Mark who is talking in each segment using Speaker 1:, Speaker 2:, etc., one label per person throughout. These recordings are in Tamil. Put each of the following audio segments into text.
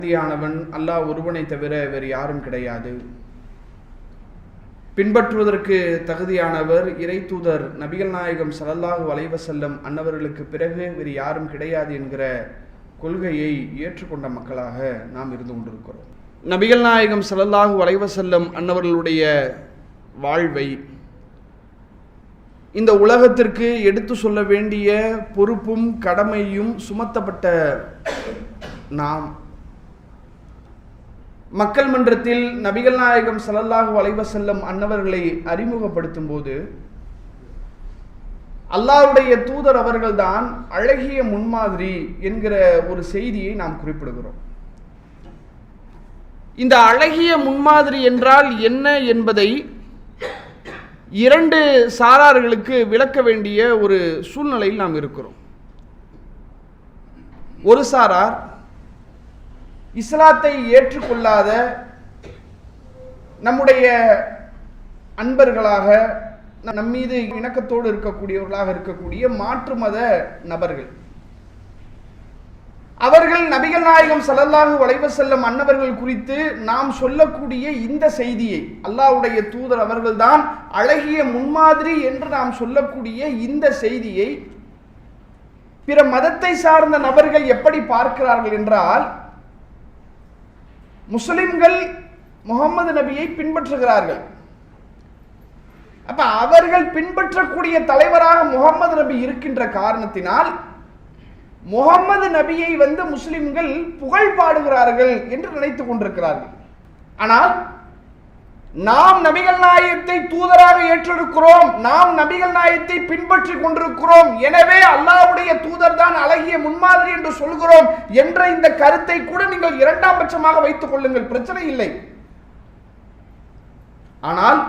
Speaker 1: தகுதியானவன் அல்லாஹ் ஒருவனை தவிர வேறு யாரும் கிடையாது. பின்பற்றுவதற்கு தகுதியானவர் இறை தூதர் நபிகள் நாயகம் ஸல்லல்லாஹு அலைஹி வஸல்லம் அன்னவர்களுக்கு பிறகு வேறு யாரும் கிடையாது என்கிற கொள்கையை ஏற்றுக்கொண்ட மக்களாக நாம் இருந்து கொண்டிருக்கிறோம். நபிகள் நாயகம் ஸல்லல்லாஹு அலைஹி வஸல்லம் அன்னவர்களுடைய வாழ்வை இந்த உலகத்திற்கு எடுத்து சொல்ல வேண்டிய பொறுப்பும் கடமையும் சுமத்தப்பட்ட நாம் மக்கள் மன்றத்தில் நபிகள் நாயகம் ஸல்லல்லாஹு அலைஹி வஸல்லம் அன்னவர்களை அறிமுகப்படுத்தும் போது அல்லாஹ்வுடைய தூதர் அவர்கள்தான் அழகிய முன்மாதிரி என்கிற ஒரு செய்தியை நாம் குறிப்பிடுகிறோம். இந்த அழகிய முன்மாதிரி என்றால் என்ன என்பதை இரண்டு சாரார்களுக்கு விளக்க வேண்டிய ஒரு சூழ்நிலையில் நாம் இருக்கிறோம். ஒரு சாரார் இஸ்லாத்தை ஏற்றுக்கொள்ளாத நம்முடைய அன்பர்களாக நம்மீது இணக்கத்தோடு இருக்கக்கூடியவர்களாக இருக்கக்கூடிய மாற்று மத நபர்கள், அவர்கள் நபிகள் நாயகம் ஸல்லல்லாஹு அலைஹி வஸல்லம் அன்னவர்கள் குறித்து நாம் சொல்லக்கூடிய இந்த செய்தியை, அல்லாஹ்வுடைய தூதர் அவர்கள்தான் அழகிய முன்மாதிரி என்று நாம் சொல்லக்கூடிய இந்த செய்தியை பிற மதத்தை சார்ந்த நபர்கள் எப்படி பார்க்கிறார்கள் என்றால், முஸ்லிம்கள் முகமது நபியை பின்பற்றுகிறார்கள். அப்ப அவர்கள் பின்பற்றக்கூடிய தலைவராக முகமது நபி இருக்கின்ற காரணத்தினால் முகமது நபியை முஸ்லிம்கள் புகழ் பாடுகிறார்கள் என்று நினைத்துக் கொண்டிருக்கிறார்கள். ஆனால் நாம் நபிகள் நாயகத்தை தூதராக ஏற்றிருக்கிறோம், நாம் நபிகள் நாயகத்தை பின்பற்றி கொண்டிருக்கிறோம், எனவே அல்லாஹ்வுடைய தூதர் தான் அழகிய முன்மாதிரி என்று சொல்கிறோம் என்ற இந்த கருத்தை கூட நீங்கள் இரண்டாம் பட்சமாக வைத்துக் கொள்ளுங்கள், பிரச்சனை இல்லை. ஆனால்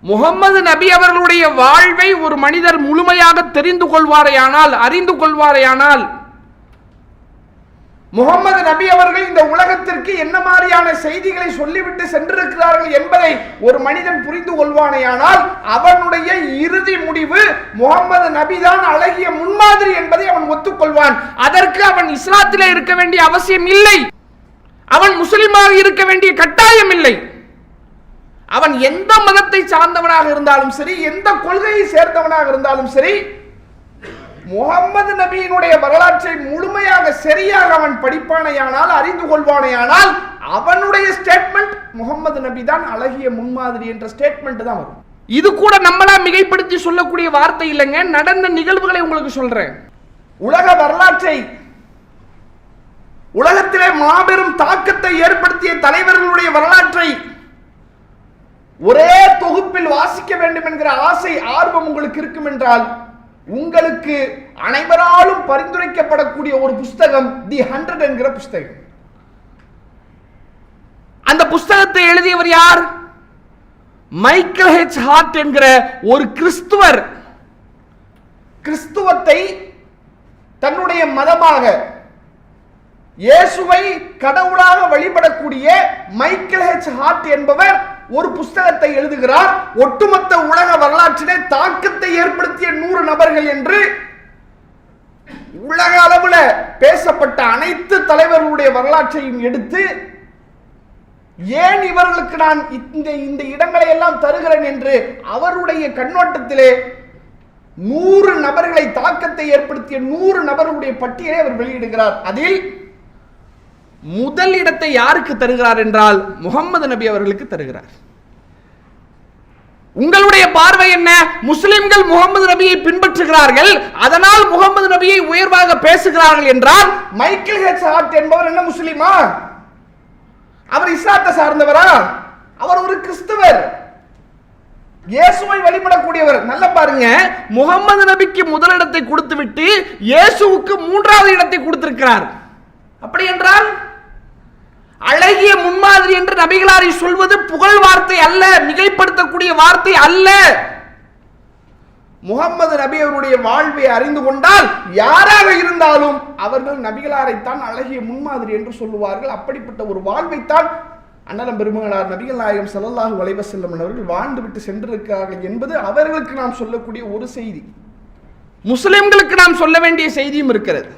Speaker 1: முகமது நபி அவர்களுடைய வாழ்வை ஒரு மனிதர் முழுமையாக தெரிந்து கொள்வாரையானால், அறிந்து கொள்வாரையானால், முகமது நபி அவர்கள் இந்த உலகத்திற்கு என்ன மாதிரியான செய்திகளை சொல்லிவிட்டு சென்றிருக்கிறார்கள் என்பதை ஒரு மனிதன் புரிந்து கொள்வானேயானால் அவனுடைய இறுதி முடிவு முகமது நபி தான் அழகிய முன்மாதிரி என்பதை அவன் ஒத்துக்கொள்வான். அதற்கு அவன் இஸ்லாத்திலே இருக்க வேண்டிய அவசியம் இல்லை, அவன் முஸ்லிமாக இருக்க வேண்டிய கட்டாயம் இல்லை. அவன் எந்த மதத்தை சார்ந்தவனாக இருந்தாலும் சரி, எந்த கொள்கையை சேர்ந்தவனாக இருந்தாலும் சரி, முகமது நபியினுடைய வரலாற்றை முழுமையாக சரியாக அவன் படிப்பானையானால், அறிந்து கொள்வானையானால், அவனுடைய ஸ்டேட்மெண்ட் முகமது நபி தான் அழகிய முன்மாதிரி என்ற ஸ்டேட்மெண்ட் தான் வரும். இது கூட நம்மளா மிகைப்படுத்தி சொல்லக்கூடிய வார்த்தை இல்லைங்க, நடந்த நிகழ்வுகளை உங்களுக்கு சொல்றேன். உலக வரலாற்றை, உலகத்திலே மாபெரும் தாக்கத்தை ஏற்படுத்திய தலைவர்களுடைய வரலாற்றை ஒரே தொகுப்பில் வாசிக்க வேண்டும் என்கிற ஆசை, ஆர்வம் உங்களுக்கு இருக்கும் என்றால், உங்களுக்கு அனைவராலும் பரிந்துரைக்கப்படக்கூடிய ஒரு புஸ்தகம் தி 100 என்கிற புஸ்தகம். அந்த புஸ்தகத்தை எழுதியவர் யார்? மைக்கேல் ஹெச் ஹார்ட் என்கிற ஒரு கிறிஸ்துவர். கிறிஸ்துவத்தை தன்னுடைய மதமாக, இயேசுவை கடவுளாக வழிபடக்கூடிய மைக்கேல் ஹெச் ஹார்ட் என்பவர் ஒரு புஸ்தகத்தை எழுதுகிறார். ஒட்டுமொத்த உலக வரலாற்றிலே தாக்கத்தை ஏற்படுத்திய 100 நபர்கள் என்று உலக அளவில் பேசப்பட்ட அனைத்து தலைவர்களுடைய வரலாற்றையும் எடுத்து, ஏன் இவர்களுக்கு நான் இந்த இடங்களை எல்லாம் தருகிறேன் என்று அவருடைய கண்ணோட்டத்திலே 100 நபர்களை, தாக்கத்தை ஏற்படுத்திய 100 நபர்களுடைய பட்டியலை அவர் வெளியிடுகிறார். அதில் முதல் இடத்தை யாருக்கு தருகிறார் என்றால் முகமது நபி அவர்களுக்கு தருகிறார். உங்களுடைய பார்வை என்ன? முஸ்லிம்கள் முகமது நபியை பின்பற்றுகிறார்கள், அதனால் முகமது நபியை உயர்வாக பேசுகிறார்கள் என்றால், மைக்கேல் ஹெச் ஹார்ட் என்பவர் என்ன முஸ்லிமா? அவர் இஸ்லாத்தை சார்ந்தவரா? அவர் ஒரு கிறிஸ்தவர், இயேசுவை வழிபடக்கூடியவர். நல்ல பாருங்க, முகமது நபிக்கு முதலிடத்தை கொடுத்து விட்டு இயேசுவுக்கு 3வது இடத்தை கொடுத்திருக்கிறார். அப்படி என்றால் அழகிய முன்மாதிரி என்று நபிகளாரை சொல்வது புகழ் வார்த்தை அல்ல, மிகைப்படுத்தக்கூடிய வார்த்தை அல்ல. முகமது நபி அவருடைய வாழ்வை அறிந்து கொண்டால் யாராக இருந்தாலும் அவர்கள் நபிகளாரைத்தான் அழகிய முன்மாதிரி என்று சொல்லுவார்கள். அப்படிப்பட்ட ஒரு வாழ்வைத்தான் அண்ணலம் பெருமகனார் நபிகள் நாயகம் ஸல்லல்லாஹு அலைஹி வஸல்லம் அவர்கள் வாழ்ந்து விட்டு சென்றிருக்கிறார்கள் என்பது அவர்களுக்கு நாம் சொல்லக்கூடிய ஒரு செய்தி. முஸ்லிம்களுக்கு நாம் சொல்ல வேண்டிய செய்தியும் இருக்கிறது.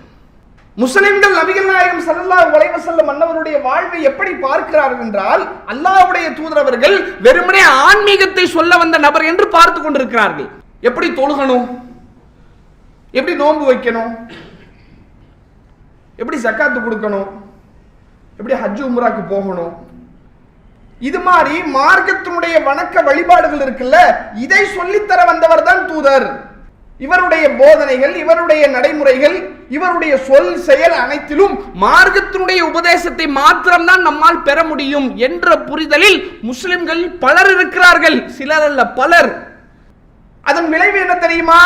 Speaker 1: முஸ்லிம்கள் நபிகள் நாயகம் ஸல்லல்லாஹு அலைஹி வஸல்லம் அன்னவருடைய வாழ்வை எப்படி பார்க்கிறார்கள் என்றால், அல்லாஹ்வுடைய தூதர் அவர்கள் வெறுமனே ஆன்மீகத்தை சொல்ல வந்த நபர் என்று பார்த்து கொண்டிருக்கிறார்கள். எப்படி தொழுகணும், எப்படி நோன்பு வைக்கணும், எப்படி ஜக்காத்து கொடுக்கணும், எப்படி ஹஜ் உம்ராக்கு போகணும், இது மாதிரி மார்க்கத்தினுடைய வணக்க வழிபாடுகள் இருக்குல்ல, இதை சொல்லித்தர வந்தவர் தான் தூதர். இவருடைய போதனைகள், இவருடைய நடைமுறைகள், இவருடைய சொல் செயல் அனைத்திலும் மார்க்கத்தினுடைய உபதேசத்தை மாத்திரம்தான் நம்மால் பெற முடியும் என்ற புரிதலில் முஸ்லிம்கள் பலர் இருக்கிறார்கள். சிலர் அல்ல, பலர். அதன் விளைவு என்ன தெரியுமா?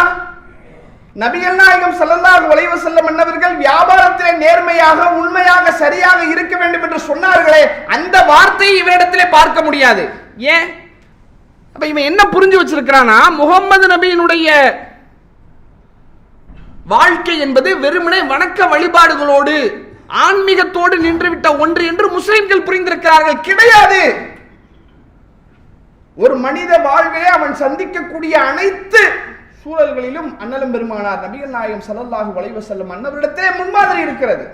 Speaker 1: நபிகள் நாயகம் ஸல்லல்லாஹு அலைஹி வஸல்லம் அன்னவர்கள் வியாபாரத்திலே நேர்மையாக, உண்மையாக, சரியாக இருக்க வேண்டும் என்று சொன்னார்களே, அந்த வார்த்தையை இவரிடத்திலே பார்க்க முடியாது. ஏன்? அப்ப இவன் என்ன புரிஞ்சு வச்சிருக்கிறானா, முகம்மது நபியினுடைய வாழ்க்கை என்பது வெறுமனே வணக்க வழிபாடுகளோடு ஆன்மீகத்தோடு நின்றுவிட்ட ஒன்று என்று முஸ்லிம்கள் புரிந்திருக்கிறார்கள். கிடையாது. ஒரு மனித வாழ்வே அவன் சந்திக்கக்கூடிய அனைத்து சூழல்களிலும் அண்ணலும் பெருமானார் நபிகள் நாயகம் ஸல்லல்லாஹு அலைஹி வஸல்லம் அன்னவரிடத்திலே முன்மாதிரி இருக்கிறது.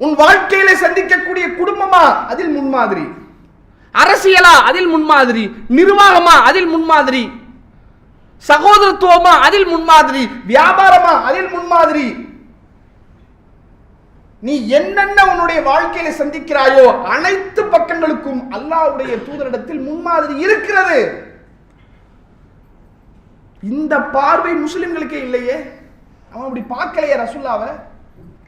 Speaker 1: உன் வாழ்க்கையில சந்திக்கக்கூடிய குடும்பமா, அதில் முன்மாதிரி. அரசியலா, அதில் முன்மாதிரி. நிர்வாகமா, அதில் முன்மாதிரி. சகோதரத்துவமா, அதில் முன்மாதிரி. வியாபாரமா, அதில் முன்மாதிரி. நீ என்னென்ன உன்னுடைய வாழ்க்கையில சந்திக்கிறாயோ அனைத்து பக்கங்களுக்கும் அல்லாஹ்வுடைய தூதரிடத்தில் முன்மாதிரி இருக்கிறது. இந்த பார்வை முஸ்லிம்களுக்கே இல்லையே. அவன் அப்படி பார்க்கலையே ரசூலுல்லாஹ்வை.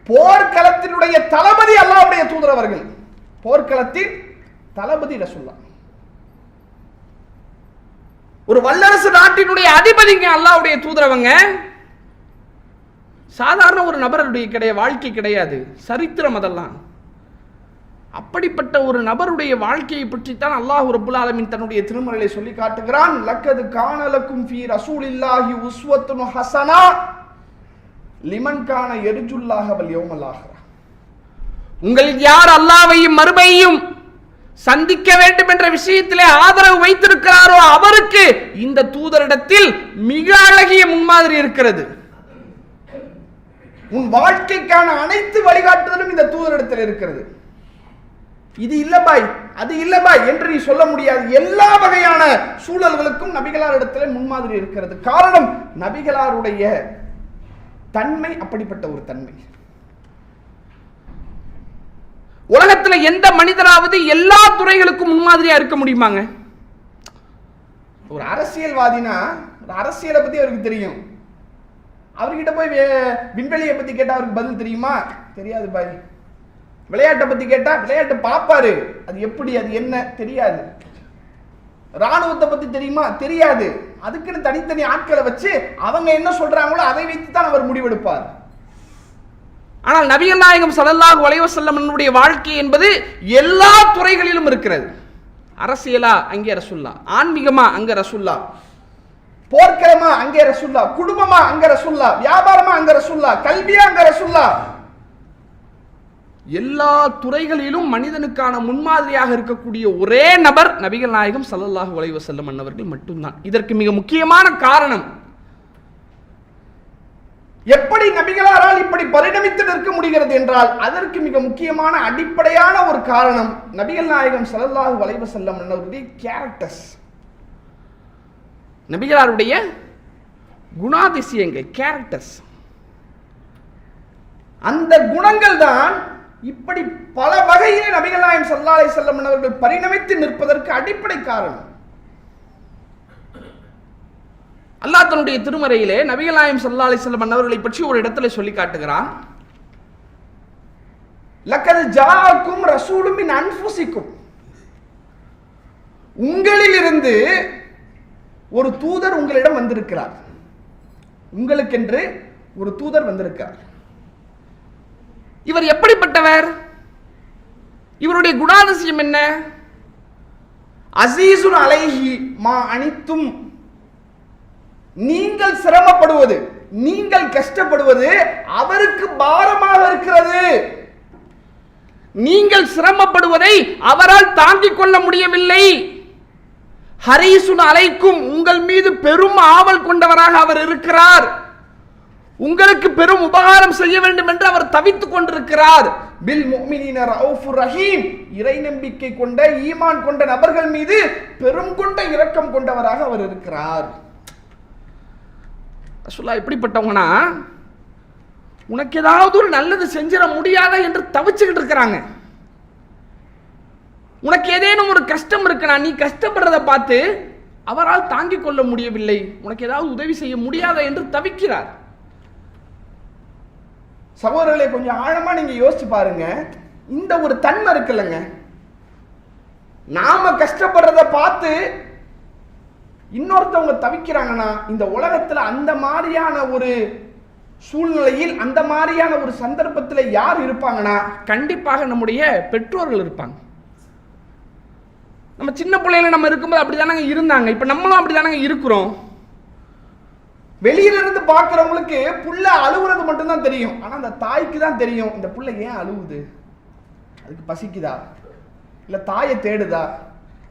Speaker 1: போர்க்களத்தினுடைய தளபதி அல்லாஹ்வுடைய தூதர் அவர்கள். போர்க்களத்தின் தளபதி ரசூலுல்லாஹ். ஒரு வல்லரசு நாட்டினுடைய அதிபதிங்க அல்லாஹ்வுடைய தூதரவங்க. சாதாரண ஒரு நபருடைய வாழ்க்கை கிடையாது, சரித்திரம் அதெல்லாம். அப்படிப்பட்ட ஒரு நபருடைய வாழ்க்கையை பற்றி தான் அல்லாஹ் ரப்புல் ஆலமீன் தன்னுடைய திருமறையிலே சொல்லி காட்டுகிறான். லக்கது கான லக்கும் ஃபீ ரசூலில்லாஹி உஸ்வத்துன் ஹஸனா லிமன் கான யர்ஜுல்லாஹ வல் யௌமல் ஆகிர. உங்களில் யார் அல்லாஹ்வையும் மறுமையையும் சந்திக்க வேண்டும் என்ற விஷயத்திலே ஆதரவு வைத்திருக்கிறாரோ அவருக்கு இந்த தூதரிடத்தில் மிக அழகிய முன்மாதிரி இருக்கிறது. உன் வாழ்க்கைக்கான அனைத்து வழிகாட்டுதலும் இந்த தூதரிடத்தில் இருக்கிறது. இது இல்ல பாய், அது இல்ல பாய் என்று நீ சொல்ல முடியாது. எல்லா வகையான சூழல்களுக்கும் நபிகளார் இடத்துல முன்மாதிரி இருக்கிறது. காரணம், நபிகளாருடைய தன்மை அப்படிப்பட்ட ஒரு தன்மை. உலகத்துல எந்த மனிதராவது எல்லா துறைகளுக்கும் முன்மாதிரியா இருக்க முடியுமாங்க? ஒரு அரசியல்வாதினா அரசியலை பத்தி அவருக்கு தெரியும். அவர்கிட்ட போய் விண்வெளியை பத்தி கேட்டா அவருக்கு பதில் தெரியுமா? தெரியாது பாய். விளையாட்டை பத்தி கேட்டா விளையாட்டு பாப்பாரு, அது எப்படி, அது என்ன தெரியாது. ராணுவத்தை பத்தி தெரியுமா? தெரியாது. அதுக்குன்னு தனித்தனி ஆட்களை வச்சு அவங்க என்ன சொல்றாங்களோ அதை வைத்து தான் அவர் முடிவெடுப்பார். ஆனால் நபிகள் நாயகம் ஸல்லல்லாஹு அலைஹி வஸல்லம் வாழ்க்கை என்பது எல்லா துறைகளிலும் இருக்கிறது. அரசியலா, அங்கே ரசூலுல்லாஹ். ஆன்மீகமா, அங்க ரசூலுல்லாஹ். போர்க்களமா, அங்கே ரசூலுல்லாஹ். குடும்பமா, அங்க ரசூலுல்லாஹ். வியாபாரமா, அங்க ரசூலுல்லாஹ். கல்வியா, அங்க ரசூலுல்லாஹ். எல்லா துறைகளிலும் மனிதனுக்கான முன்மாதிரியாக இருக்கக்கூடிய ஒரே நபர் நபிகள் நாயகம் ஸல்லல்லாஹு அலைஹி வஸல்லம் அன்னவர்கள் மட்டும்தான். இதற்கு மிக முக்கியமான காரணம், எப்படி நபிகளாரால் இப்படி பரிணமித்து நிற்க முடிகிறது என்றால் அதற்கு மிக முக்கியமான அடிப்படையான ஒரு காரணம் நபிகள் நாயகம் ஸல்லல்லாஹு அலைஹி வஸல்லம் அன்னவருடைய கேரக்டர்ஸ். நபிகளாருடைய குணாதிசயங்கள், கேரக்டர்ஸ். அந்த குணங்கள் தான் இப்படி பல வகையிலே நபிகள் நாயகம் ஸல்லல்லாஹு அலைஹி வஸல்லம் அவர்கள் பரிணமித்து நிற்பதற்கு அடிப்படை காரணம். அல்லாஹ் தன்னுடைய திருமறையிலே நபிகள் நாயகம் ஸல்லல்லாஹு அலைஹி வஸல்லம் அவர்களை பற்றி ஒரு இடத்துல சொல்லி காட்டுகிறான். லக்கத் ஜாஅக்கும் ரசூலும் மின் அன்ஃபுசிக்கும். உங்களிலிருந்து ஒரு தூதர் உங்களிடம் வந்திருக்கிறார். உங்களுக்கென்று ஒரு தூதர் வந்திருக்கிறார். இவர் எப்படிப்பட்டவர்? இவருடைய குணாதிசயம் என்ன? அசீசுன் அலைஹி மா அனித்தும். நீங்கள் சிரமப்படுவது, நீங்கள் கஷ்டப்படுவது அவருக்கு பாரமாக இருக்கிறது. நீங்கள் சிரமப்படுவதை அவரால் தாங்கிக் கொள்ள முடியவில்லை. ஹரீசுன் அலைக்கும், உங்கள் மீது பெரும் ஆவல் கொண்டவராக அவர் இருக்கிறார். உங்களுக்கு பெரும் உபகாரம் செய்ய வேண்டும் என்று அவர் தவித்துக் கொண்டிருக்கிறார். பில் முஃமினீன ரவுஃபுர் ரஹீம், இறை நம்பிக்கை கொண்ட ஈமான் கொண்ட நபர்கள் மீது பெரும் கொண்ட இரக்கம் கொண்டவராக அவர் இருக்கிறார். ரசூலுல்லாஹ் எப்படிப்பட்டவங்கன்னா, உனக்கு ஏதாவது ஒரு நல்லது செஞ்சிட முடியாத என்று தவிச்சுக்கிட்டு இருக்கிறாங்க. உனக்கு ஏதேனும் ஒரு கஷ்டம் இருக்குன்னா, நீ கஷ்டப்படுறதை பார்த்து அவரால் தாங்கிக் கொள்ள முடியவில்லை, உனக்கு ஏதாவது உதவி செய்ய முடியாத என்று தவிக்கிறார். சகோதரர்களை கொஞ்சம் ஆழமா நீங்க யோசிச்சு பாருங்க. இந்த ஒரு தன்மை இருக்குல்லங்க, நாம கஷ்டப்படுறத பார்த்து இன்னொருத்தவங்க தவிக்கிறாங்கன்னா, இந்த உலகத்துல அந்த மாதிரியான ஒரு சூழ்நிலையில், அந்த மாதிரியான ஒரு சந்தர்ப்பத்தில் யார் இருப்பாங்கன்னா, கண்டிப்பாக நம்முடைய பெற்றோர்கள் இருப்பாங்க. நம்ம சின்ன பிள்ளையில நம்ம இருக்கும்போது அப்படிதானங்க இருந்தாங்க. இப்ப நம்மளும் அப்படிதானங்க இருக்கிறோம். வெளியில இருந்து பார்க்கிறவங்களுக்கு புள்ள அழுவுறது மட்டும்தான் தெரியும். ஆனா அந்த தாய்க்கு தான் தெரியும், இந்த புள்ள ஏன் அழுவுது, அதுக்கு பசிக்குதா, இல்ல தாயை தேடுதா,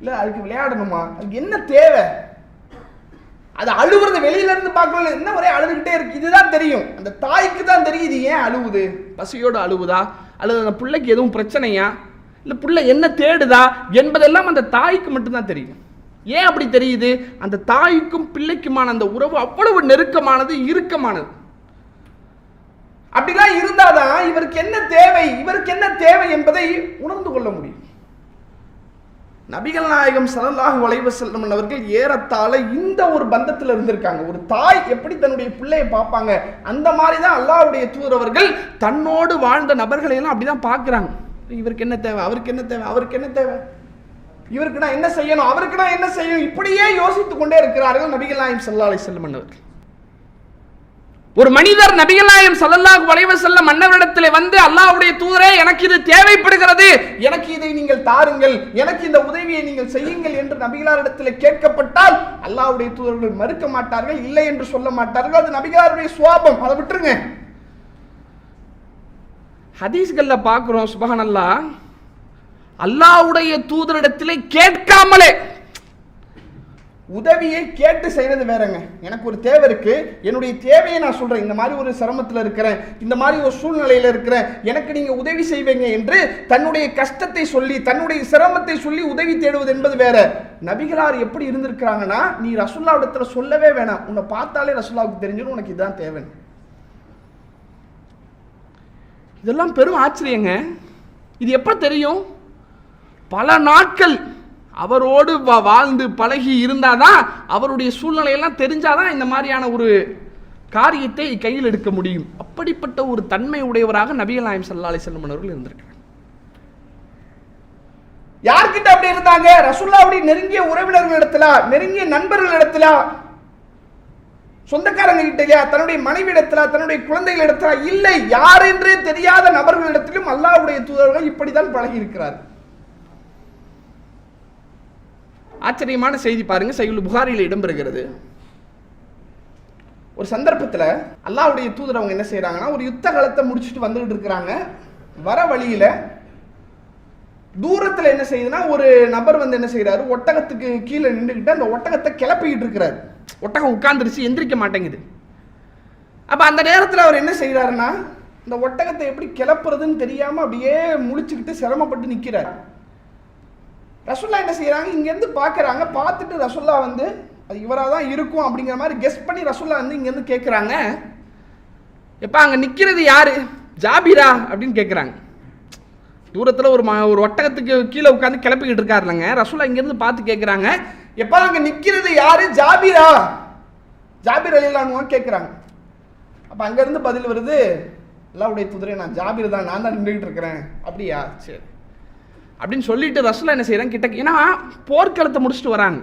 Speaker 1: இல்ல அதுக்கு விளையாடணுமா, அதுக்கு என்ன தேவை. அது அழுவுறது வெளியில இருந்து பார்க்கல, என்ன ஒரே அழுதுகிட்டே இருக்கு, இதுதான் தெரியும். அந்த தாய்க்கு தான் தெரியும் இது ஏன் அழுவுது, பசியோடு அழுவுதா, அல்லது அந்த பிள்ளைக்கு எதுவும் பிரச்சனையா, இல்ல புள்ள என்ன தேடுதா என்பதெல்லாம் அந்த தாய்க்கு மட்டும்தான் தெரியும். ஏன் அப்படி தெரியுது? அந்த தாய்க்கும் பிள்ளைக்குமான அந்த உறவு அவ்வளவு நெருக்கமானது, இறுக்கமானது. அப்படிலாம் இருந்தாதான் இவருக்கு என்ன தேவை, இவருக்கு என்ன தேவை என்பதை உணர்ந்து கொள்ள முடியும். நபிகள் நாயகம் ஸல்லல்லாஹு அலைஹி வஸல்லம் அவர்கள் ஏறத்தாழ இந்த ஒரு பந்தத்தில் இருந்திருக்காங்க. ஒரு தாய் எப்படி தன்னுடைய பிள்ளையை பார்ப்பாங்க, அந்த மாதிரி தான் அல்லாஹ்வுடைய தூதர் அவர்கள் தன்னோடு வாழ்ந்த நபர்களை எல்லாம் அப்படிதான் பார்க்கிறாங்க. இவருக்கு என்ன தேவை, அவருக்கு என்ன தேவை, அவருக்கு என்ன தேவை, இவருக்கு நான் என்ன செய்யணும், அவருக்கு நான் என்ன செய்யணும், இப்படியே யோசித்துக் கொண்டே இருக்கிறார்கள் நபிகள் நாயகம் ஸல்லல்லாஹு அலைஹி வஸல்லம் அவர்கள். ஒரு மனிதர் நபிகள் நாயகம் ஸல்லல்லாஹு அலைஹி வஸல்லம் அன்னவரிடத்தில் வந்து, அல்லாஹ்வுடைய தூதரே எனக்கு இது தேவைப்படுகிறது, எனக்கு இதை நீங்கள் தாருங்கள், எனக்கு இந்த உதவியை நீங்கள் செய்யுங்கள் என்று நபிகளாரிடத்தில் கேட்கப்பட்டால் அல்லாஹ்வுடைய தூதர்கள் மறுக்க மாட்டார்கள், இல்லை என்று சொல்ல மாட்டார்கள். அது நபிகளாருடைய சுவாபம், அதை விட்டுருங்க. ஹதீஸ்கள்ல பார்க்கிறோம், சுப்ஹானல்லாஹ், அல்லாஹ்வுடைய தூதரிடத்திலே கேட்காமலே உதவியை கேட்டு செய்யறது வேறங்க. எனக்கு ஒரு தேவை இருக்கு, என்னுடைய தேவையை நான் சொல்றேன், இந்த மாதிரி ஒரு சிரமத்தில் இருக்கிறேன், இந்த மாதிரி ஒரு சூழ்நிலையில் இருக்கிறேன், எனக்கு நீங்க உதவி செய்வீங்க என்று தன்னுடைய கஷ்டத்தை சொல்லி, தன்னுடைய சிரமத்தை சொல்லி உதவி தேடுவது என்பது வேற. நபிகளார் எப்படி இருந்திருக்கிறாங்கன்னா, நீ ரசூலுல்லாஹ்விடத்துல சொல்லவே வேணாம், உன்னை பார்த்தாலே ரசூலுல்லாஹ்வுக்கு தெரிஞ்சிடும் உனக்கு இதுதான் தேவை. இதெல்லாம் பெரும் ஆச்சரியங்க. இது எப்ப தெரியும்? பல நாட்கள் அவரோடு வாழ்ந்து பழகி இருந்தாதான், அவருடைய சூழ்நிலையெல்லாம் தெரிஞ்சாதான் இந்த மாதிரியான ஒரு காரியத்தை கையில் எடுக்க முடியும். அப்படிப்பட்ட ஒரு தன்மை உடையவராக நபிகள் நாயகம் ஸல்லல்லாஹு அலைஹி வஸல்லம் அவர்கள் இருந்திருக்கிறார். யார்கிட்ட அப்படி இருந்தாங்க? ரசூலுல்லாஹ்வுடைய நெருங்கிய உறவினர்களிடத்துல, நெருங்கிய நண்பர்களிடத்துல, சொந்தக்காரங்க கிட்டயா, தன்னுடைய மனைவி இடத்துல, தன்னுடைய குழந்தைகள் இடத்துல, இல்லை யார் என்றே தெரியாத நபர்களிடத்திலும் அல்லாஹ்வுடைய தூதர்கள் இப்படித்தான் பழகி இருக்கிறார். ஆச்சரியமான செய்தி பாருங்க, சஹீஹுல் புகாரியில் இடம்பெறுகிறது. ஒரு சந்தர்ப்பத்தில் அல்லாஹ்வுடைய தூதர் அவங்க என்ன செய்யறாங்கன்னா, ஒரு யுத்த காலத்தை முடிச்சுட்டு வந்துகிட்டு இருக்கிறாங்க. வர வழியில தூரத்தில் என்ன செய்யுதுன்னா, ஒரு நபர் வந்து என்ன செய்யறாரு, ஒட்டகத்துக்கு கீழே நின்றுக்கிட்டு அந்த ஒட்டகத்தை கிளப்பிக்கிட்டு இருக்கிறாரு. ஒட்டகம் உட்கார்ந்துருச்சு, எந்திரிக்க மாட்டேங்குது. அப்ப அந்த நேரத்தில் அவர் என்ன செய்யறாருன்னா, இந்த ஒட்டகத்தை எப்படி கிளப்புறதுன்னு தெரியாம அப்படியே முழிச்சுக்கிட்டு சிரமப்பட்டு நிற்கிறார். ரசூலுல்லாஹ் என்ன செய்யறாங்க, இங்கேருந்து பார்க்குறாங்க. பார்த்துட்டு ரசூலுல்லாஹ் வந்து அது இவராக தான் இருக்கும் அப்படிங்கிற மாதிரி கெஸ் பண்ணி ரசூலுல்லாஹ் வந்து இங்கேருந்து கேட்குறாங்க, எப்போ அங்கே நிற்கிறது யாரு, ஜாபிரா அப்படின்னு கேட்குறாங்க. தூரத்தில் ஒரு ஒட்டகத்துக்கு கீழே உட்காந்து கிளப்பிக்கிட்டு இருக்காருலங்க. ரசூலுல்லாஹ் இங்கேருந்து பார்த்து கேட்குறாங்க, எப்போ அங்கே நிற்கிறது யாரு, ஜாபிரா, ஜாபிர் ரலியல்லாஹு அன்ஹு கேட்குறாங்க. அப்போ அங்கேருந்து பதில் வருது, அல்லாஹ்வுடைய தூதரே நான் ஜாபிர் தான், நான் தான் நின்றுக்கிட்டு இருக்கிறேன். அப்படியா, சரி அப்படின்னு சொல்லிட்டு ரசூலுல்லாஹ் என்ன செய்யறாங்க, கிட்ட, ஏன்னா போர்க்களத்தை முடிச்சுட்டு வராங்க,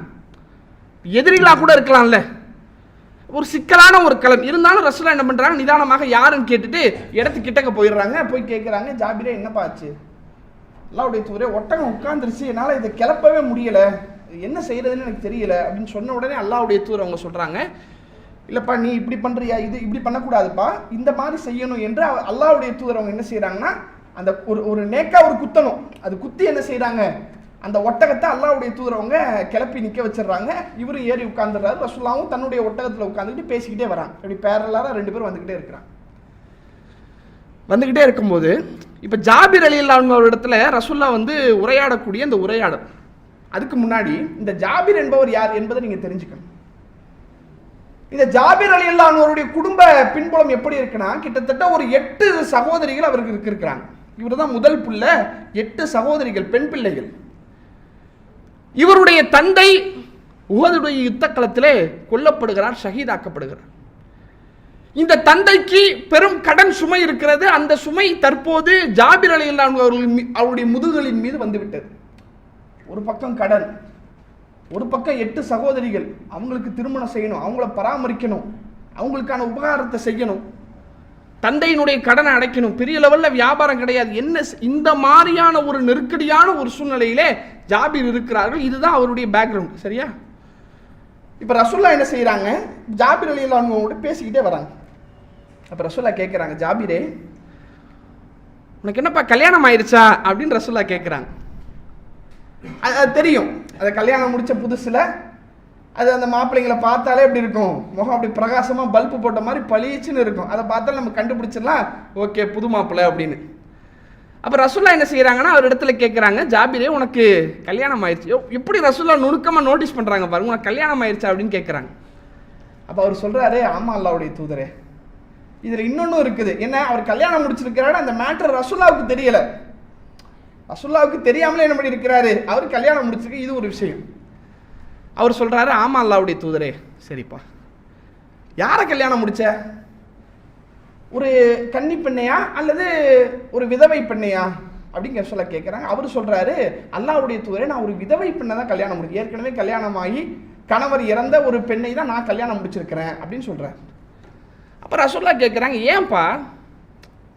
Speaker 1: எதிரிகளாக கூட இருக்கலாம்ல, ஒரு சிக்கலான ஒரு களம் இருந்தாலும் ரசூலுல்லாஹ் என்ன பண்றாங்க, நிதானமாக யாருன்னு கேட்டுட்டு இடத்துக்கு கிட்டக்க போயிடுறாங்க. போய் கேட்குறாங்க, ஜாபிரே என்னப்பா ஆச்சு, அல்லாஹ்வுடைய தூதரே ஒட்டகம் உட்கார்ந்துருச்சு, என்னால் இதை கிளப்பவே முடியல, என்ன செய்யறதுன்னு எனக்கு தெரியல அப்படின்னு சொன்ன உடனே அல்லாஹ்வுடைய தூதர் அவங்க சொல்றாங்க, இல்லப்பா நீ இப்படி பண்றியா, இது இப்படி பண்ணக்கூடாதுப்பா, இந்த மாதிரி செய்யணும் என்று அல்லாஹ்வுடைய தூதர் அவங்க என்ன செய்யறாங்கன்னா, அந்த ஒரு நேக்கா ஒரு குத்தணும், அது குத்தி என்ன செய்யறாங்க, அந்த ஒட்டகத்தை அல்லாஹ்வுடைய தூதர் அவங்க கிளப்பி நிற்க வச்சிடறாங்க. இவரும் ஏறி உட்கார்ந்துடுறாரு. ரசூலுல்லாஹ்வும் தன்னுடைய ஒட்டகத்தில் உட்காந்துக்கிட்டு பேசிக்கிட்டே வராங்க. அப்படி பேரலாக 2 பேரும் வந்துக்கிட்டே இருக்கிறாங்க. வந்துக்கிட்டே இருக்கும்போது இப்போ ஜாபிர் ரலியல்லாஹு அன்ஹு அவரிடத்துல ரசூலுல்லாஹ் வந்து உரையாடக்கூடிய அந்த உரையாடல், அதுக்கு முன்னாடி இந்த ஜாபிர் என்பவர் யார் என்பதை நீங்கள் தெரிஞ்சுக்கணும். இந்த ஜாபிர் ரலியல்லாஹு அன்ஹு அவருடைய குடும்ப பின்புலம் எப்படி இருக்குன்னா, கிட்டத்தட்ட ஒரு 8 சகோதரிகள் அவருக்கு இருக்கிறாங்க. இவர் தான் முதல் புள்ள. 8 சகோதரிகள், பெண் பிள்ளைகள். இவருடைய தந்தை உஹதுடைய யுத்த களத்திலே கொல்லப்படுகிறார், ஷஹீதாக்கப்படுகிறார். இந்த தந்தைக்கு பெரும் கடன் சுமை இருக்கிறது. அந்த சுமை தற்போது ஜாபிர் ரலியல்லாஹு அன்ஹு அவருடைய முதுகுகளின் மீது வந்துவிட்டது. ஒரு பக்கம் கடன், ஒரு பக்கம் 8 சகோதரிகள், அவங்களுக்கு திருமணம் செய்யணும், அவங்கள பராமரிக்கணும், அவங்களுக்கான உபகாரத்தை செய்யணும், தந்தையினுடைய கடனை அடைக்கணும், பெரிய லெவலில் வியாபாரம் கிடையாது. என்ன இந்த மாதிரியான ஒரு நெருக்கடியான ஒரு சூழ்நிலையிலே ஜாபிர் இருக்கிறார்கள். இதுதான் அவருடைய பேக்ரவுண்ட். சரியா? இப்போ ரசூலுல்லாஹ் என்ன செய்கிறாங்க, ஜாபிர் ரலியல்லாஹு அன்ஹு பேசிக்கிட்டே வராங்க. அப்போ ரசூலுல்லாஹ் கேட்குறாங்க, ஜாபிரே உனக்கு என்னப்பா கல்யாணம் ஆயிடுச்சா அப்படின்னு ரசூலுல்லாஹ் கேட்குறாங்க. அது தெரியும், அதை கல்யாணம் முடித்த புதுசில் அது அந்த மாப்பிள்ளைங்களை பார்த்தாலே எப்படி இருக்கும், முகம் அப்படி பிரகாசமாக பல்பு போட்ட மாதிரி பளிச்சுன்னு இருக்கும். அதை பார்த்தாலும் நம்ம கண்டுபிடிச்சிடலாம், ஓகே புது மாப்பிள்ளை அப்படின்னு. அப்போ ரசூலுல்லாஹ் என்ன செய்கிறாங்கன்னா அவர் இடத்துல கேட்குறாங்க, ஜாபிரே உனக்கு கல்யாணம் ஆயிடுச்சு. எப்படி ரசூலுல்லாஹ் நுணுக்கமாக நோட்டீஸ் பண்ணுறாங்க பாருங்க, உனக்கு கல்யாணம் ஆயிடுச்சா அப்படின்னு கேட்குறாங்க. அப்போ அவர் சொல்கிறாரு, ஆமாம் அல்லாஹ்வுடைய தூதரே, இதில் இன்னொன்றும் இருக்குது. என்ன, அவர் கல்யாணம் முடிச்சிருக்கிறாரு, அந்த மேட்டர் ரசூலுல்லாஹ்வுக்கு தெரியலை. ரசூலுல்லாஹ்வுக்கு தெரியாமலே என்ன பண்ணி இருக்கிறாரு, அவர் கல்யாணம் முடிச்சிருக்கு, இது ஒரு விஷயம். அவர் சொல்கிறாரு, ஆமாம் அல்லாஹ்வுடைய தூதரே. சரிப்பா, யாரை கல்யாணம் முடிச்ச, ஒரு கன்னி பெண்ணையா அல்லது ஒரு விதவை பெண்ணையா அப்படிங்கிற சொல்ல கேட்குறாங்க. அவர் சொல்கிறாரு, அல்லாஹ்வுடைய தூதரே, நான் ஒரு விதவை பெண்ணை தான் கல்யாணம் முடிச்சு, ஏற்கனவே கல்யாணமாகி கணவர் இறந்த ஒரு பெண்ணை தான் நான் கல்யாணம் முடிச்சிருக்கிறேன் அப்படின்னு சொல்கிறேன். அப்போ ரசூலுல்லாஹ் கேட்குறாங்க, ஏன்பா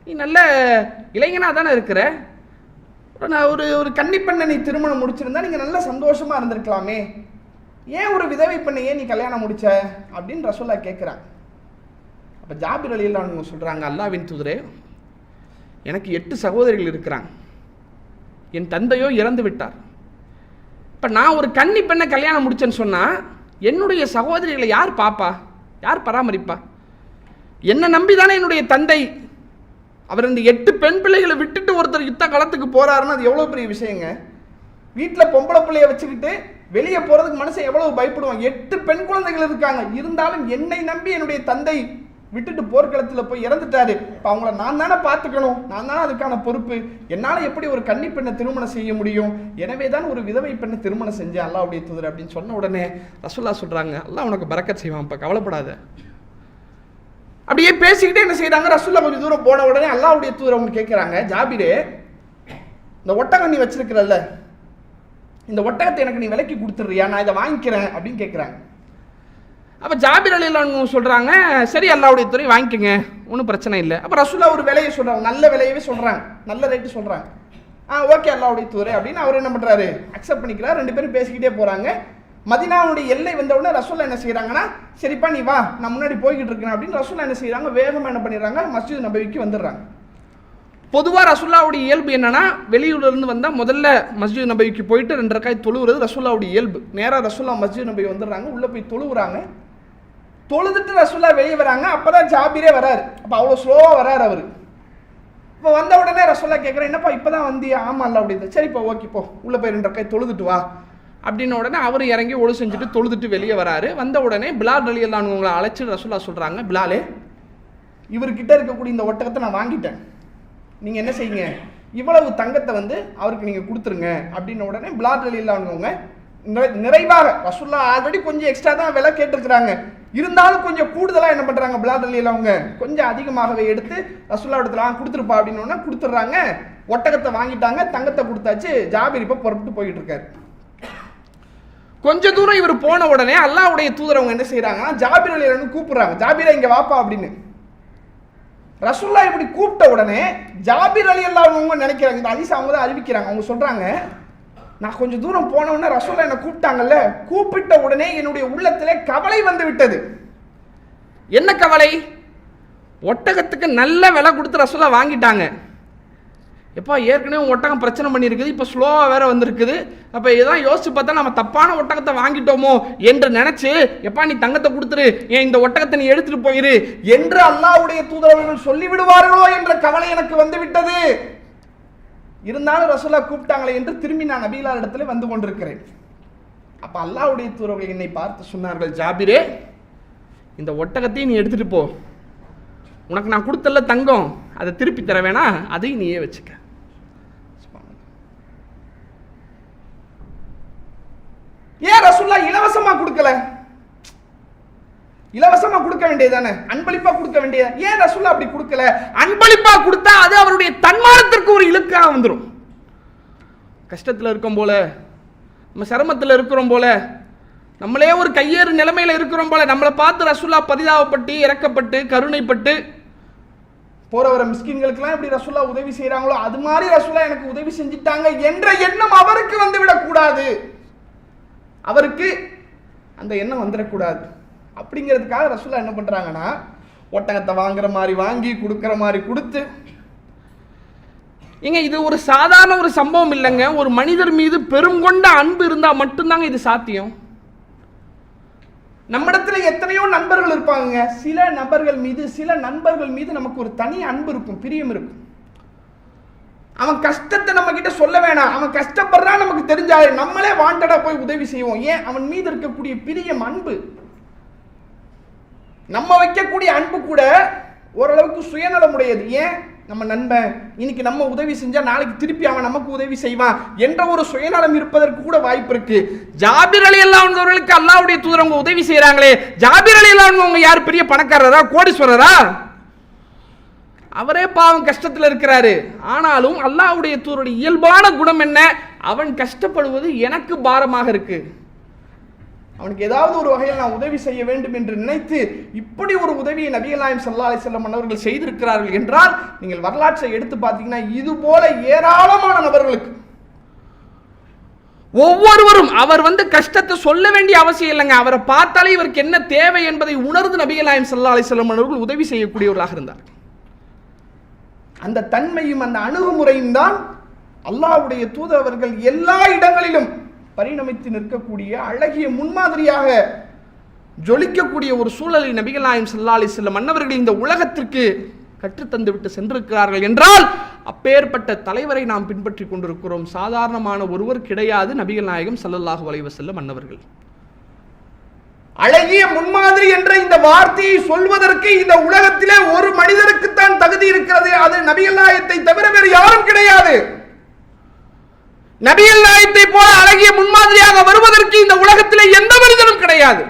Speaker 1: நீ நல்ல இளைஞனாக தானே இருக்கிற, ஒரு ஒரு கன்னி பெண்ணை நீ திருமணம் முடிச்சிருந்தா நீங்கள் நல்ல சந்தோஷமாக இருந்திருக்கலாமே, ஏன் ஒரு விதவை பெண்ணை ஏன் நீ கல்யாணம் முடிச்ச அப்படின்னு ரசூலுல்லாஹ் கேட்குறாங்க. அப்போ ஜாபிர் ரலியல்லாஹு அன்ஹு சொல்கிறாங்க, அல்லாஹ்வின் தூதரே, எனக்கு 8 சகோதரிகள் இருக்கிறாங்க, என் தந்தையோ இறந்து விட்டார். இப்போ நான் ஒரு கன்னி பெண்ணை கல்யாணம் முடிச்சேன்னு சொன்னால் என்னுடைய சகோதரிகளை யார் பாப்பா, யார் பராமரிப்பா? என்னை நம்பி தானே என்னுடைய தந்தை, அவர் இந்த 8 பெண் பிள்ளைகளை விட்டுட்டு ஒருத்தர் யுத்த களத்துக்கு போறாருன்னா அது எவ்வளோ பெரிய விஷயங்க. வீட்டில் பொம்பளை பிள்ளைய வச்சுக்கிட்டு வெளியே போகிறதுக்கு மனுஷன் எவ்வளவு பயப்படுவான். 8 பெண் குழந்தைகள் இருக்காங்க, இருந்தாலும் என்னை நம்பி என்னுடைய தந்தை விட்டுட்டு போர்க்களத்தில் போய் இறந்துட்டாரு. இப்போ அவங்கள நான் தானே பார்த்துக்கணும், நான் தானே அதுக்கான பொறுப்பு. என்னால் எப்படி ஒரு கன்னி பெண்ணை திருமணம் செய்ய முடியும், எனவே தான் ஒரு விதவை பெண்ணை திருமணம் செஞ்சேன் அல்லாஹ்வுடைய தூதர் அப்படின்னு சொன்ன உடனே ரசூலுல்லாஹ் சொல்கிறாங்க, அல்லாஹ் உனக்கு பரக்கத் செய்வான், இப்போ கவலைப்படாத. அப்படியே பேசிக்கிட்டே என்ன செய்கிறாங்க, ரசூலுல்லாஹ் கொஞ்சம் தூரம் போன உடனே அல்லாஹ்வுடைய தூதர் அவங்க கேட்குறாங்க, ஜாபிரே இந்த ஒட்டகம் நீ வச்சிருக்கிறல்ல, இந்த ஒட்டகத்தை எனக்கு நீ விலைக்கு கொடுத்துட்றியா, நான் இதை வாங்கிக்கிறேன் அப்படின்னு கேட்குறாங்க. அப்போ ஜாபிர் ரலியல்லாஹு அன்ஹு சொல்கிறாங்க, சரி அல்லாஹ்வுடைய தூதரை வாங்கிக்கோங்க, ஒன்றும் பிரச்சனை இல்லை. அப்போ ரசூலுல்லாஹ் ஒரு விலையை சொல்கிறாங்க, நல்ல விலையவே சொல்கிறாங்க, நல்ல ரேட்டு சொல்கிறாங்க. ஓகே அல்லாஹ்வுடைய தூதரை அப்படின்னு அவர் என்ன பண்ணுறாரு, அக்செப்ட் பண்ணிக்கிறார். 2 பேரும் பேசிக்கிட்டே போகிறாங்க. மதீனாவுடைய எல்லை வந்த உடனே ரசூலுல்லாஹ் என்ன செய்கிறாங்கன்னா, சரிப்பா நீ வா, நான் முன்னாடி போய்கிட்டு இருக்கேன் அப்படின்னு ரசூலுல்லாஹ் என்ன செய்கிறாங்க, வேகமாக என்ன பண்ணிடுறாங்க, மஸ்ஜித் நபவிக்கு வந்துடுறாங்க. பொதுவாக ரசூலுல்லாஹ்வுடைய இயல்பு என்னன்னா, வெளியூர்லேருந்து வந்தால் முதல்ல மஸ்ஜித் நபவிக்கு போயிட்டு 2 ரக்காத் தொழுவுறது ரசூலுல்லாஹ்வுடைய இயல்பு. நேராக ரசூலுல்லாஹ் மஸ்ஜித் நபவி வந்துடுறாங்க, உள்ளே போய் தொழுவுறாங்க. தொழுதுட்டு ரசூலுல்லாஹ் வெளியே வராங்க. அப்போ தான் ஜாபிரே வராரு. அப்போ அவ்வளோ ஸ்லோவாக வராரு அவர். இப்போ வந்த உடனே ரசூலுல்லாஹ் கேட்குறேன், என்னப்பா இப்போ தான் வந்தியா, ஆமாம் அல்ல அப்படின்னு. சரிப்பா ஓகே போ, உள்ளே போய் 2 ரக்காத் தொழுதுட்டு வா அப்படின்ன உடனே அவர் இறங்கி ஒழு செஞ்சுட்டு தொழுதுட்டு வெளியே வராரு. வந்த உடனே பிலால் ரலியல்லாஹு அன்ஹு அவங்களை அழைச்சி ரசூலுல்லாஹ் சொல்கிறாங்க, பிலாலே இவர்கிட்ட இருக்கக்கூடிய இந்த ஒட்டகத்தை நான் வாங்கிட்டேன், நீங்கள் என்ன செய்யுங்க, இவ்வளவு தங்கத்தை வந்து அவருக்கு நீங்கள் கொடுத்துருங்க அப்படின்ன உடனே பிலால் ரலியல்லாஹு அன்ஹு நிறைவாக, ரசூலுல்லாஹ் ஆல்ரெடி கொஞ்சம் எக்ஸ்ட்ரா தான் விலை கேட்டிருக்கிறாங்க, இருந்தாலும் கொஞ்சம் கூடுதலாக என்ன பண்ணுறாங்க, பிலால் ரலியல்லாஹு அவங்க கொஞ்சம் அதிகமாகவே எடுத்து ரசூலுல்லாஹ் இடத்துல கொடுத்துருப்பா அப்படின்னோடனே கொடுத்துட்றாங்க. ஒட்டகத்தை வாங்கிட்டாங்க, தங்கத்தை கொடுத்தாச்சு. ஜாபிர் இப்போ புறப்பட்டு போய்கிட்டு இருக்காரு. கொஞ்ச தூரம் இவர் போன உடனே அல்லாஹ்வுடைய தூதர் அவங்க என்ன செய்கிறாங்கன்னா, ஜாபிர் ரலியல்லாஹு அன்ஹு கூப்பிடுறாங்க, ஜாபிரே இங்கே வாப்பா அப்படின்னு. ரசூலுல்லாஹ் இப்படி கூப்பிட்ட உடனே ஜாபிர் ரலியல்லாஹு அன்ஹு நினைக்கிறாங்க, இந்த ஹதீஸ் அவங்க தான் அறிவிக்கிறாங்க. அவங்க சொல்கிறாங்க, நான் கொஞ்சம் தூரம் போன உடனே ரசூலுல்லாஹ் என்னை கூப்பிட்டாங்கல்ல, கூப்பிட்ட உடனே என்னுடைய உள்ளத்திலே கவலை வந்து விட்டது. என்ன கவலை? ஒட்டகத்துக்கு நல்ல விலை கொடுத்து ரசூலுல்லாஹ் வாங்கிட்டாங்க.
Speaker 2: எப்போ ஏற்கனவே ஒட்டகம் பிரச்சனை பண்ணியிருக்குது, இப்போ ஸ்லோவாக வேற வந்திருக்குது, அப்போ இதான் யோசிச்சு பார்த்தா நம்ம தப்பான ஒட்டகத்தை வாங்கிட்டோமோ என்று நினைச்சு, எப்பா நீ தங்கத்தை கொடுத்துரு, ஏன் இந்த ஒட்டகத்தை நீ எடுத்துட்டு போயிரு என்று அல்லாஹ்வுடைய தூதரவர்கள் சொல்லிவிடுவார்களோ என்ற கவலை எனக்கு வந்து விட்டது. இருந்தாலும் ரசூலா கூப்பிட்டாங்களே என்று திரும்பி நான் நபிகளார் இடத்துல வந்து கொண்டிருக்கிறேன். அப்ப அல்லாஹ்வுடைய தூதரவர்கள் என்னை பார்த்து சொன்னார்கள், ஜாபிரே இந்த ஒட்டகத்தையும் நீ எடுத்துட்டு போ, உனக்கு நான் கொடுத்தல தங்கம் அதை திருப்பி தர வேணா, அதையும் நீயே வச்சுக்க. ஏன் ரசூலுல்லா இலவசமா கொடுக்கல? இலவசமா கொடுக்க வேண்டியதானே, அன்பளிப்பா கொடுக்க வேண்டிய, ஏன் ரசூலுல்லா அப்படி கொடுக்கல? அன்பளிப்பா கொடுத்தா அது அவருடைய தன்மானத்திற்கு ஒரு இழுக்காக வந்துடும். கஷ்டத்தில் இருக்கும் போல, நம்ம சிரமத்தில் இருக்கிறோம் போல, நம்மளே ஒரு கையேறு நிலைமையில இருக்கிறோம் போல, நம்மளை பார்த்து ரசூலுல்லா பரிதாபப்பட்டு இறக்கப்பட்டு கருணைப்பட்டு போற வர மிஸ்கின்களுக்கெல்லாம் எப்படி ரசூலுல்லா உதவி செய்யறாங்களோ அது மாதிரி ரசூலுல்லா எனக்கு உதவி செஞ்சிட்டாங்க என்ற எண்ணம் அவருக்கு வந்து விடக்கூடாது. அவருக்கு அந்த எண்ணம் வந்துடக்கூடாது. அப்படிங்கிறதுக்காக ரசூலுல்லா என்ன பண்றாங்கன்னா, ஒட்டகத்தை வாங்குற மாதிரி வாங்கி கொடுக்குற மாதிரி கொடுத்து, ஏங்க இது ஒரு சாதாரண ஒரு சம்பவம் இல்லைங்க. ஒரு மனிதர் மீது பெரும் கொண்ட அன்பு இருந்தா மட்டும்தாங்க இது சாத்தியம். நம்மிடத்துல எத்தனையோ நண்பர்கள் இருப்பாங்க, சில நண்பர்கள் மீது நமக்கு ஒரு தனி அன்பு இருக்கும், பிரியம் இருக்கும். அவன் கஷ்டத்தை நம்ம கிட்ட சொல்ல வேணாம், அவன் கஷ்டப்படுறான் நமக்கு தெரிஞ்சாரு, நம்மளே வாண்டடா போய் உதவி செய்வோம். ஏன்? அவன் மீது இருக்கக்கூடிய பிரியம், அன்பு. நம்ம வைக்கக்கூடிய அன்பு கூட ஓரளவுக்கு சுயநலமுடையது. ஏன்? நம்ம நண்பன் இன்னைக்கு நம்ம உதவி செஞ்சா நாளைக்கு திருப்பி அவன் நமக்கு உதவி செய்வான் என்ற ஒரு சுயநலம் இருப்பதற்கு கூட வாய்ப்பு இருக்கு. ஜாபிர் ரலியல்லாஹு அன்ஹு அவர்களுக்கு அல்லாஹ்வுடைய தூதர் அவங்க உதவி செய்யறாங்களே, ஜாபிர் ரலியல்லாஹு அன்ஹு அவங்க யார், பெரிய பணக்காரரா, கோடீஸ்வரரா? அவரே பாவம் கஷ்டத்தில் இருக்கிறாரு. ஆனாலும் அல்லாஹ்வுடைய தூதருடைய இயல்பான குணம் என்ன? அவன் கஷ்டப்படுவது எனக்கு பாரமாக இருக்கு, அவனுக்கு ஏதாவது ஒரு வகையில் நான் உதவி செய்ய வேண்டும் என்று நினைத்து இப்படி ஒரு உதவியை நபிகள் நாயகம் ஸல்லல்லாஹு அலைஹி வஸல்லம் அவர்கள் செய்திருக்கிறார்கள் என்றால், நீங்கள் வரலாற்றை எடுத்து பார்த்தீங்கன்னா இது போல ஏராளமான நபர்களுக்கு ஒவ்வொருவரும் அவர் கஷ்டத்தை சொல்ல வேண்டிய அவசியம் இல்லைங்க. அவரை பார்த்தாலே இவருக்கு என்ன தேவை என்பதை உணர்ந்து நபிகள் நாயகம் ஸல்லல்லாஹு அலைஹி வஸல்லம் அவர்கள் உதவி செய்யக்கூடியவர்களாக இருந்தார். அந்த தன்மையும் அந்த அணுகுமுறையும் தான் அல்லாஹ்வுடைய தூதர் அவர்கள் எல்லா இடங்களிலும் பரிணமித்து நிற்கக்கூடிய அழகிய முன்மாதிரியாக ஜொலிக்கக்கூடிய ஒரு சூழலை நபிகள் நாயகம் ஸல்லல்லாஹு அலைஹி வஸல்லம் மன்னவர்கள் இந்த உலகத்திற்கு கற்றுத்தந்து விட்டு சென்றிருக்கிறார்கள் என்றால், அப்பேற்பட்ட தலைவரை நாம் பின்பற்றி கொண்டிருக்கிறோம். சாதாரணமான ஒருவர் கிடையாது நபிகள் நாயகம் ஸல்லல்லாஹு அலைஹி வஸல்லம் மன்னவர்கள். அழகிய முன்மாதிரி என்ற இந்த வார்த்தையை சொல்வதற்கு இந்த உலகத்திலே ஒரு மனிதருக்குத்தான் தகுதி இருக்கிறது, அது நபிகள் நாயகத்தை தவிர வேறு யாரும் கிடையாது. நபிகள் நாயகத்தை போல அழகிய முன்மாதிரியாக வருவதற்கு இந்த உலகத்திலே எந்த மனிதனும் கிடையாது.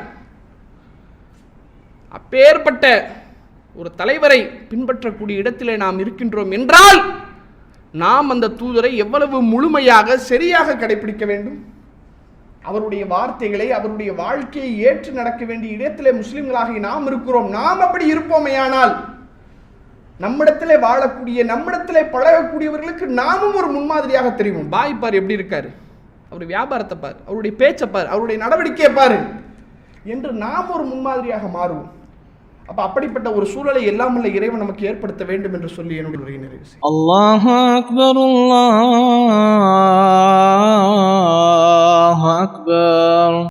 Speaker 2: அப்பேற்பட்ட ஒரு தலைவரை பின்பற்றக்கூடிய இடத்திலே நாம் இருக்கின்றோம் என்றால், நாம் அந்த தூதரை எவ்வளவு முழுமையாக சரியாக கடைபிடிக்க வேண்டும், அவருடைய வார்த்தைகளை அவருடைய வாழ்க்கையை ஏற்று நடக்க வேண்டிய இடத்திலே முஸ்லிம்களாக நாம் இருக்கிறோம். நாம் அப்படி இருப்போமேயானால் நம்மிடத்திலே வாழக்கூடிய, நம்மிடத்திலே பழகக்கூடியவர்களுக்கு நாமும் ஒரு முன்மாதிரியாக தெரியும். பாய் பார் எப்படி இருக்காரு, அவருடைய வியாபாரத்தை பார், அவருடைய பேச்சை பார், அவருடைய நடவடிக்கையை பாரு என்று நாம் ஒரு முன்மாதிரியாக மாறுவோம். அப்ப அப்படிப்பட்ட ஒரு சூழலை எல்லாம் உள்ள இறைவன் நமக்கு ஏற்படுத்த வேண்டும் என்று சொல்லி என்னுடைய உரையை நிறைவு செய்கிறேன்.
Speaker 3: அல்லாஹு அக்பர், அல்லாஹு அக்பர்.